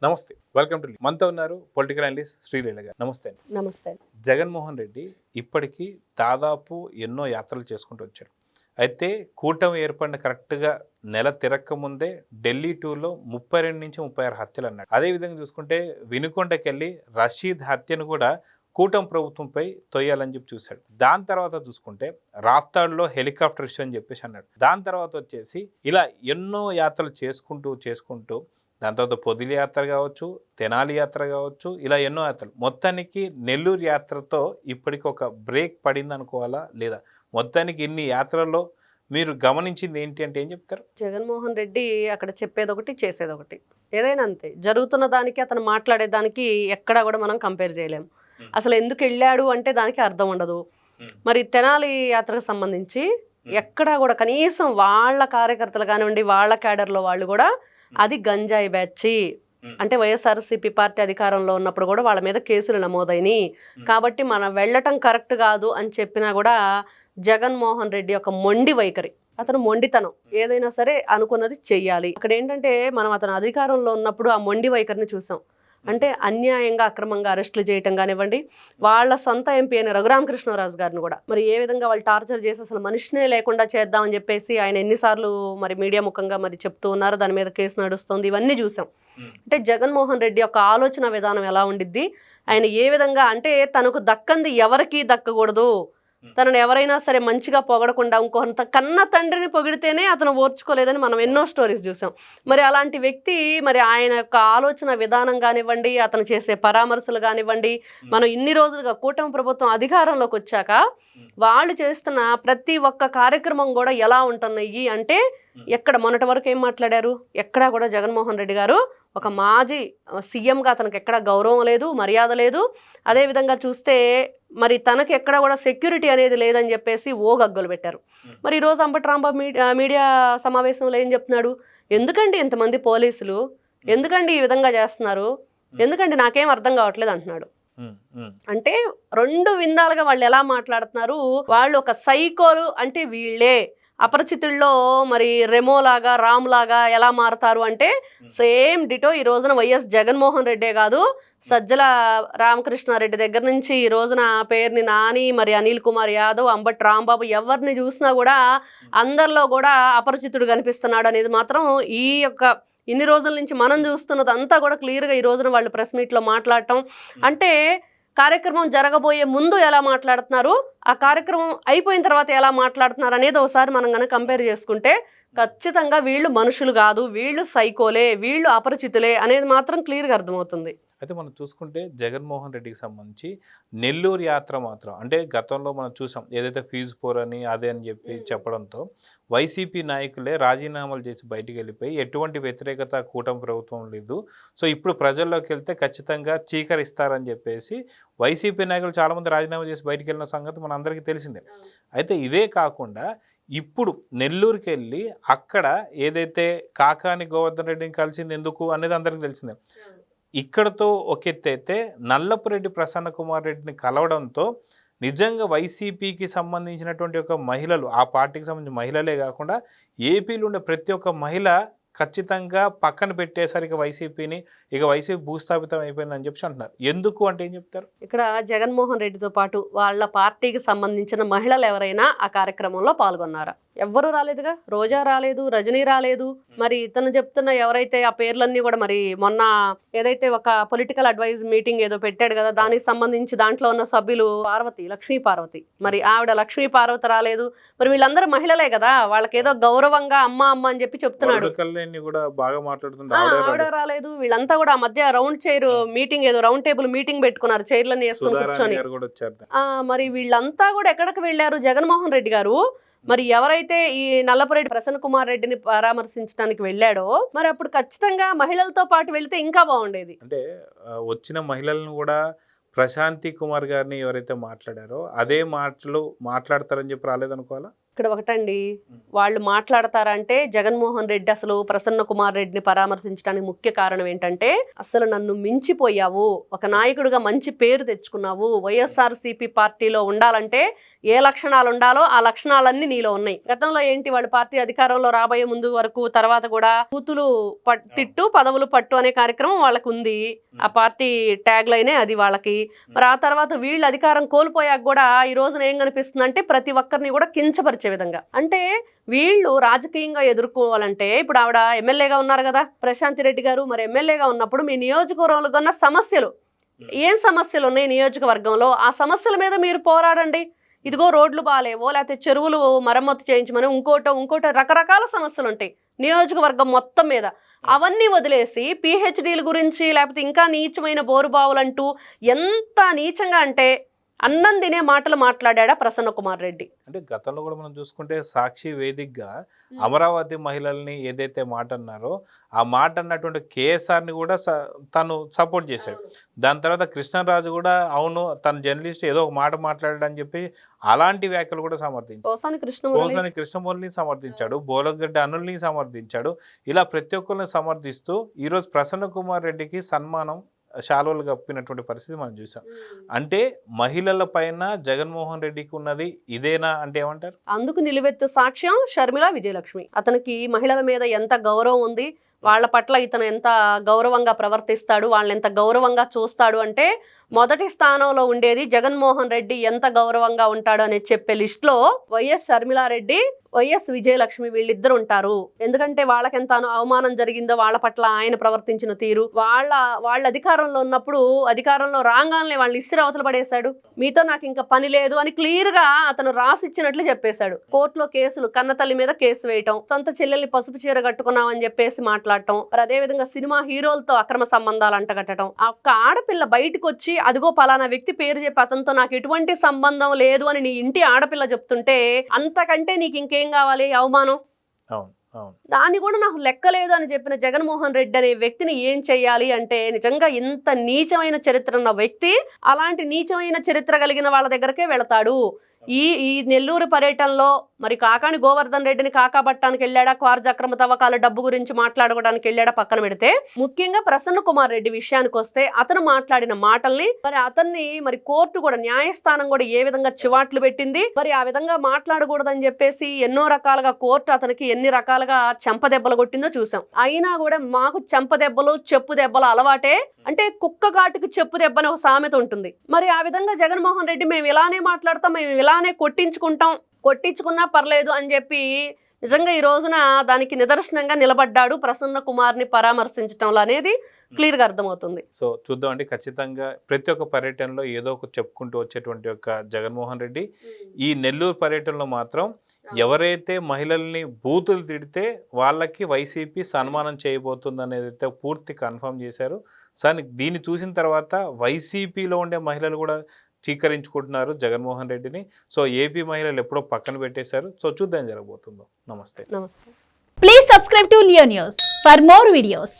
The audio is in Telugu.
నమస్తే, వెల్కమ్ టు మనతో ఉన్నారు పొలిటికల్ అనలిస్ట్ శ్రీలీల గారు. నమస్తే అండి. నమస్తే. జగన్మోహన్ రెడ్డి ఇప్పటికీ దాదాపు ఎన్నో యాత్రలు చేసుకుంటూ వచ్చారు. అయితే కూటమి ఏర్పడిన కరెక్ట్గా నెల తిరక్క ముందే ఢిల్లీ టూర్లో 32 నుంచి 36 హత్యలు అన్నాడు. అదేవిధంగా చూసుకుంటే వినుకొండకెళ్ళి రషీద్ హత్యను కూడా కూటమి ప్రభుత్వంపై తొయ్యాలని చెప్పి చూశాడు. దాని తర్వాత చూసుకుంటే రాఫ్తాడ్లో హెలికాప్టర్ ఇష్యూ అని చెప్పేసి అన్నాడు. దాని తర్వాత వచ్చేసి ఇలా ఎన్నో యాత్రలు చేసుకుంటూ దాని తర్వాత పొదిలి యాత్ర కావచ్చు, తెనాలి యాత్ర కావచ్చు, ఇలా ఎన్నో యాత్రలు. మొత్తానికి నెల్లూరు యాత్రతో ఇప్పటికి ఒక బ్రేక్ పడింది అనుకోవాలా లేదా? మొత్తానికి ఇన్ని యాత్రల్లో మీరు గమనించింది ఏంటి అంటే ఏం చెప్తారు? జగన్మోహన్ రెడ్డి అక్కడ చెప్పేది ఒకటి, చేసేది ఒకటి. ఏదైనా అంతే. జరుగుతున్న దానికి అతను మాట్లాడేదానికి ఎక్కడా కూడా మనం కంపేర్ చేయలేము. అసలు ఎందుకు వెళ్ళాడు అంటే దానికి అర్థం ఉండదు. మరి తెనాలి యాత్రకు సంబంధించి ఎక్కడా కూడా కనీసం వాళ్ళ కార్యకర్తలు కానివ్వండి, వాళ్ళ క్యాడర్లో వాళ్ళు కూడా అది గంజాయి బ్యాచ్ అంటే వైఎస్ఆర్సీపీ పార్టీ అధికారంలో ఉన్నప్పుడు కూడా వాళ్ళ మీద కేసులు నమోదైనవి కాబట్టి మనం వెళ్ళటం కరెక్ట్ కాదు అని చెప్పినా కూడా జగన్మోహన్ రెడ్డి యొక్క మొండి వైఖరి, అతను మొండితనం, ఏదైనా సరే అనుకున్నది చెయ్యాలి. అక్కడ ఏంటంటే మనం అతను అధికారంలో ఉన్నప్పుడు ఆ మొండి వైఖరిని చూసాం. అంటే అన్యాయంగా అక్రమంగా అరెస్టులు చేయటం కానివ్వండి, వాళ్ళ సొంత ఎంపీ అయిన రఘురామకృష్ణరాజు గారిని కూడా మరి ఏ విధంగా వాళ్ళు టార్చర్ చేసి అసలు మనిషినే లేకుండా చేద్దామని చెప్పేసి ఆయన ఎన్నిసార్లు మరి మీడియా ముఖంగా మరి చెప్తూ ఉన్నారు, దాని మీద కేసు నడుస్తుంది, ఇవన్నీ చూసాం. అంటే జగన్మోహన్ రెడ్డి యొక్క ఆలోచన విధానం ఎలా ఉండిద్ది, ఆయన ఏ విధంగా అంటే తనకు దక్కంది ఎవరికీ దక్కకూడదు, తనను ఎవరైనా సరే మంచిగా పొగడకుండా ఇంకొంత కన్న తండ్రిని పొగిడితేనే అతను ఓర్చుకోలేదని మనం ఎన్నో స్టోరీస్ చూసాం. మరి అలాంటి వ్యక్తి మరి ఆయన యొక్క ఆలోచన విధానం కానివ్వండి, అతను చేసే పరామర్శలు కానివ్వండి, మనం ఇన్ని రోజులుగా కూటమి ప్రభుత్వం అధికారంలోకి వచ్చాక వాళ్ళు చేస్తున్న ప్రతి ఒక్క కార్యక్రమం కూడా ఎలా ఉంటున్నాయి అంటే ఎక్కడ మొన్నటి వరకు ఏం మాట్లాడారు, ఎక్కడా కూడా జగన్మోహన్ రెడ్డి గారు ఒక మాజీ సీఎంగా అతనికి ఎక్కడ గౌరవం లేదు, మర్యాద లేదు. అదేవిధంగా చూస్తే మరి తనకి ఎక్కడ కూడా సెక్యూరిటీ అనేది లేదని చెప్పేసి గగ్గలు పెట్టారు. మరి ఈరోజు అంబటి రాంబాబు మీడియా సమావేశంలో ఏం చెప్తున్నాడు, ఎందుకండి ఇంతమంది పోలీసులు, ఎందుకండి ఈ విధంగా చేస్తున్నారు, ఎందుకండి నాకేం అర్థం కావట్లేదు అంటున్నాడు. అంటే రెండు విందాలుగా వాళ్ళు ఎలా మాట్లాడుతున్నారు, వాళ్ళు ఒక సైకోలు అంటే వీళ్ళే అపరిచితుల్లో మరి రెమోలాగా రామ్లాగా ఎలా మారుతారు అంటే సేమ్ డిటో ఈ రోజున వైఎస్ జగన్మోహన్ రెడ్డే కాదు, సజ్జల రామకృష్ణారెడ్డి దగ్గర నుంచి ఈ రోజున పేరుని నాని, మరి అనిల్ కుమార్ యాదవ్, అంబటి రాంబాబు ఎవరిని చూసినా కూడా అందరిలో కూడా అపరిచితుడు కనిపిస్తున్నాడు అనేది మాత్రం ఈ యొక్క ఇన్ని రోజుల నుంచి మనం చూస్తున్నది అంతా కూడా క్లియర్గా ఈ రోజున వాళ్ళు ప్రెస్ మీట్లో మాట్లాడటం. అంటే కార్యక్రమం జరగబోయే ముందు ఎలా మాట్లాడుతున్నారు, ఆ కార్యక్రమం అయిపోయిన తర్వాత ఎలా మాట్లాడుతున్నారు అనేది ఒకసారి మనం కనుక కంపేర్ చేసుకుంటే ఖచ్చితంగా వీళ్ళు మనుషులు కాదు, వీళ్ళు సైకోలే, వీళ్ళు అపరిచితులే అనేది మాత్రం క్లియర్గా అర్థమవుతుంది. అయితే మనం చూసుకుంటే జగన్మోహన్ రెడ్డికి సంబంధించి నెల్లూరు యాత్ర మాత్రం అంటే గతంలో మనం చూసాం, ఏదైతే ఫీజు పోర్ అని అదే అని చెప్పి చెప్పడంతో వైసీపీ నాయకులే రాజీనామాలు చేసి బయటికి వెళ్ళిపోయి ఎటువంటి వ్యతిరేకత కూటమి ప్రభుత్వం లేదు, సో ఇప్పుడు ప్రజల్లోకి వెళ్తే ఖచ్చితంగా చీకరిస్తారని చెప్పేసి వైసీపీ నాయకులు చాలామంది రాజీనామా చేసి బయటికి వెళ్ళిన సంగతి మన అందరికీ తెలిసిందే. అయితే ఇదే కాకుండా ఇప్పుడు నెల్లూరుకి వెళ్ళి అక్కడ ఏదైతే కాకాని గోవర్ధన్ రెడ్డిని కలిసింది ఎందుకు అనేది అందరికీ తెలిసిందే. ఇక్కడతో ఒక ఎత్తు అయితే నల్లపురెడ్డి ప్రసన్న కుమార్ రెడ్డిని కలవడంతో నిజంగా వైసీపీకి సంబంధించినటువంటి ఒక మహిళలు, ఆ పార్టీకి సంబంధించిన మహిళలే కాకుండా ఏపీలో ఉండే ప్రతి ఒక్క మహిళ ఖచ్చితంగా పక్కన పెట్టేసరికి వైసీపీని ఇక వైసీపీ భూస్థాపితం అయిపోయిందని చెప్పి అంటున్నారు. ఎందుకు అంటే ఏం చెప్తారు? ఇక్కడ జగన్మోహన్ రెడ్డితో పాటు వాళ్ళ పార్టీకి సంబంధించిన మహిళలు ఎవరైనా ఆ కార్యక్రమంలో పాల్గొన్నారా? ఎవ్వరూ రాలేదుగా. రోజా రాలేదు, రజనీ రాలేదు. మరి ఇతను చెప్తున్న ఎవరైతే ఆ పేర్లన్నీ కూడా మరి మొన్న ఏదైతే ఒక పొలిటికల్ అడ్వైజ్ మీటింగ్ ఏదో పెట్టాడు కదా, దానికి సంబంధించి దాంట్లో ఉన్న సభ్యులు లక్ష్మీ పార్వతి, మరి ఆవిడ లక్ష్మీ పార్వతి రాలేదు. మరి వీళ్ళందరూ మహిళలే కదా, వాళ్ళకేదో గౌరవంగా అమ్మ అమ్మ అని చెప్పి చెప్తున్నాడు. ఆవిడ రాలేదు. వీళ్ళంతా కూడా ఆ మధ్య రౌండ్ చైర్ మీటింగ్ ఏదో రౌండ్ టేబుల్ మీటింగ్ పెట్టుకున్నారు, చైర్లన్నీ వేసుకుని కూర్చొని. మరి వీళ్ళంతా కూడా ఎక్కడికి వెళ్ళారు? జగన్మోహన్ రెడ్డి గారు మరి ఎవరైతే ఈ నల్లపురెడ్డి ప్రసన్న కుమార్ రెడ్డిని పరామర్శించడానికి వెళ్ళాడో మరి అప్పుడు ఖచ్చితంగా మహిళలతో పాటు వెళ్తే ఇంకా బాగుండేది. అంటే వచ్చిన మహిళలను కూడా ప్రశాంతి కుమార్ గారిని ఎవరైతే మాట్లాడారో అదే మాటలు మాట్లాడతారని చెప్పి రాలేదనుకోవాలా? ఇక్కడ ఒకటండి, వాళ్ళు మాట్లాడతారంటే జగన్మోహన్ రెడ్డి అసలు ప్రసన్న కుమార్ రెడ్డిని పరామర్శించడానికి ముఖ్య కారణం ఏంటంటే, అసలు నన్ను మించిపోయావు, ఒక నాయకుడిగా మంచి పేరు తెచ్చుకున్నావు, వైఎస్ఆర్సీపీ పార్టీలో ఉండాలంటే ఏ లక్షణాలు ఉండాలో ఆ లక్షణాలన్నీ నీలో ఉన్నాయి. గతంలో ఏంటి, వాళ్ళ పార్టీ అధికారంలో రాబోయే ముందు వరకు, తర్వాత కూడా కూతులు తిట్టు పదవులు పట్టు అనే కార్యక్రమం వాళ్ళకు ఉంది. ఆ పార్టీ ట్యాగ్ లైనే అది వాళ్ళకి. మరి ఆ తర్వాత వీళ్ళు అధికారం కోల్పోయాక కూడా ఈ రోజున ఏం కనిపిస్తుందంటే ప్రతి ఒక్కరిని కూడా కించపరిచే విధంగా. అంటే వీళ్ళు రాజకీయంగా ఎదుర్కోవాలంటే, ఇప్పుడు ఆవిడ ఎమ్మెల్యేగా ఉన్నారు కదా ప్రశాంతి రెడ్డి గారు, మరి ఎమ్మెల్యేగా ఉన్నప్పుడు మీ నియోజకవర్గంలో ఉన్న సమస్యలు, ఏం సమస్యలు ఉన్నాయి నియోజకవర్గంలో, ఆ సమస్యల మీద మీరు పోరాడండి. ఇదిగో రోడ్లు బాగాలేవో, లేకపోతే చెరువులు మరమ్మతు చేయించమని, ఇంకోటో రకరకాల సమస్యలు ఉంటాయి నియోజకవర్గం మొత్తం మీద. అవన్నీ వదిలేసి పిహెచ్డీల గురించి, లేకపోతే ఇంకా నీచమైన బోరుబావులంటూ ఎంత నీచంగా అంటే అన్నం తినే మాటలు మాట్లాడా ప్రసన్న కుమార్ రెడ్డి. అంటే గతంలో కూడా మనం చూసుకుంటే సాక్షి వేదికగా అమరావతి మహిళల్ని ఏదైతే మాట అన్నారో ఆ మాట అన్నటువంటి కేఎస్ఆర్ని కూడా తను సపోర్ట్ చేశాడు. దాని తర్వాత కృష్ణరాజు కూడా అవును తన జర్నలిస్ట్ ఏదో ఒక మాట మాట్లాడాడు అని చెప్పి అలాంటి వ్యాఖ్యలు కూడా సమర్థించాడు. పోసాని కృష్ణమూర్తిని సమర్థించాడు, బోలగడ్డ అనిల్ని సమర్థించాడు. ఇలా ప్రతి ఒక్కరిని సమర్థిస్తూ ఈరోజు ప్రసన్న కుమార్ రెడ్డికి సన్మానం శాలువలు కప్పినటువంటి పరిస్థితి మనం చూసాం. అంటే మహిళల పైన జగన్మోహన్ రెడ్డికి ఉన్నది ఇదేనా అంటే ఏమంటారు? అందుకు నిలువెత్తు సాక్ష్యం షర్మిల విజయలక్ష్మి. అతనికి మహిళల మీద ఎంత గౌరవం ఉంది, వాళ్ళ పట్ల ఇతను ఎంత గౌరవంగా ప్రవర్తిస్తాడు, వాళ్ళని ఎంత గౌరవంగా చూస్తాడు అంటే మొదటి స్థానంలో ఉండేది జగన్మోహన్ రెడ్డి ఎంత గౌరవంగా ఉంటాడు అని చెప్పే లిస్టులో వైఎస్ షర్మిలారెడ్డి, వైఎస్ విజయలక్ష్మి వీళ్ళిద్దరు ఉంటారు. ఎందుకంటే వాళ్ళకి ఎంత అవమానం జరిగిందో వాళ్ళ పట్ల ఆయన ప్రవర్తించిన తీరు, వాళ్ళ అధికారంలో ఉన్నప్పుడు అధికారంలో రాగానే వాళ్ళని ఇసిరి అవతల పడేశాడు. మీతో నాకు ఇంకా పని లేదు అని క్లియర్ గా అతను రాసిచ్చినట్లు చెప్పేశాడు. కోర్టులో కేసులు, కన్నతల్లి మీద కేసు వేయటం, సొంత చెల్లెల్ని పసుపు చీర కట్టుకున్నామని చెప్పేసి మాట్లాడటం, మరి అదే విధంగా సినిమా హీరోలతో అక్రమ సంబంధాలు అంటగట్టడం. ఆ ఒక్క ఆడపిల్ల బయటకు వచ్చి అదిగో పలానా వ్యక్తి పేరు చెప్పి అతనితో నాకు ఎటువంటి సంబంధం లేదు అని నీ ఇంటి ఆడపిల్ల చెప్తుంటే అంతకంటే నీకు ఇంకేం కావాలి అవమానం? దాన్ని కూడా నాకు లెక్కలేదు అని చెప్పిన జగన్మోహన్ రెడ్డి అనే వ్యక్తిని ఏం చెయ్యాలి అంటే, నిజంగా ఇంత నీచమైన చరిత్ర ఉన్న వ్యక్తి అలాంటి నీచమైన చరిత్ర కలిగిన వాళ్ళ దగ్గరకే వెళతాడు. ఈ నెల్లూరు పర్యటనలో మరి కాకాని గోవర్ధన్ రెడ్డిని కాకాబట్టానికి వెళ్ళాడా, క్వార్జ్ అక్రమ తవ్వకాల డబ్బు గురించి మాట్లాడుకోవడానికి వెళ్ళాడా పక్కన పెడితే, ముఖ్యంగా ప్రసన్న కుమార్ రెడ్డి విషయానికి వస్తే అతను మాట్లాడిన మాటల్ని మరి అతన్ని మరి కోర్టు కూడా, న్యాయస్థానం కూడా ఏ విధంగా చివాట్లు పెట్టింది, మరి ఆ విధంగా మాట్లాడకూడదని చెప్పేసి ఎన్నో రకాలుగా కోర్టు అతనికి ఎన్ని రకాలుగా చెంపదెబ్బలు కొట్టిందో చూసాం. అయినా కూడా మాకు చెంపదెబ్బలు చెప్పు దెబ్బలు అలవాటే, అంటే కుక్క ఘాటుకు చెప్పు దెబ్బ అని ఒక సామెత ఉంటుంది. మరి ఆ విధంగా జగన్మోహన్ రెడ్డి మేము ఇలానే మాట్లాడతాం, మేము ఇలానే కొట్టించుకున్నా పర్లేదు అని చెప్పి నిజంగా ఈ రోజున దానికి నిదర్శనంగా నిలబడ్డాడు ప్రసన్న కుమార్ని పరామర్శించడంలో అనేది క్లియర్గా అర్థమవుతుంది. సో చూద్దామండి, ఖచ్చితంగా ప్రతి ఒక్క పర్యటనలో ఏదో ఒక చెప్పుకుంటూ వచ్చేటువంటి ఒక జగన్మోహన్ రెడ్డి ఈ నెల్లూరు పర్యటనలో మాత్రం ఎవరైతే మహిళల్ని బూతులు తిడితే వాళ్ళకి వైసీపీ సన్మానం చేయబోతుంది అనేది అయితే పూర్తి కన్ఫర్మ్ చేశారు. సార్ దీన్ని చూసిన తర్వాత వైసీపీలో ఉండే మహిళలు కూడా చీకరించుకుంటున్నారు జగన్మోహన్ రెడ్డిని. సో ఏపీ మహిళలు ఎప్పుడో పక్కన పెట్టేశారు. సో చూద్దాం జరగబోతుందో. నమస్తే. నమస్తే. Please subscribe to Leo news for more videos.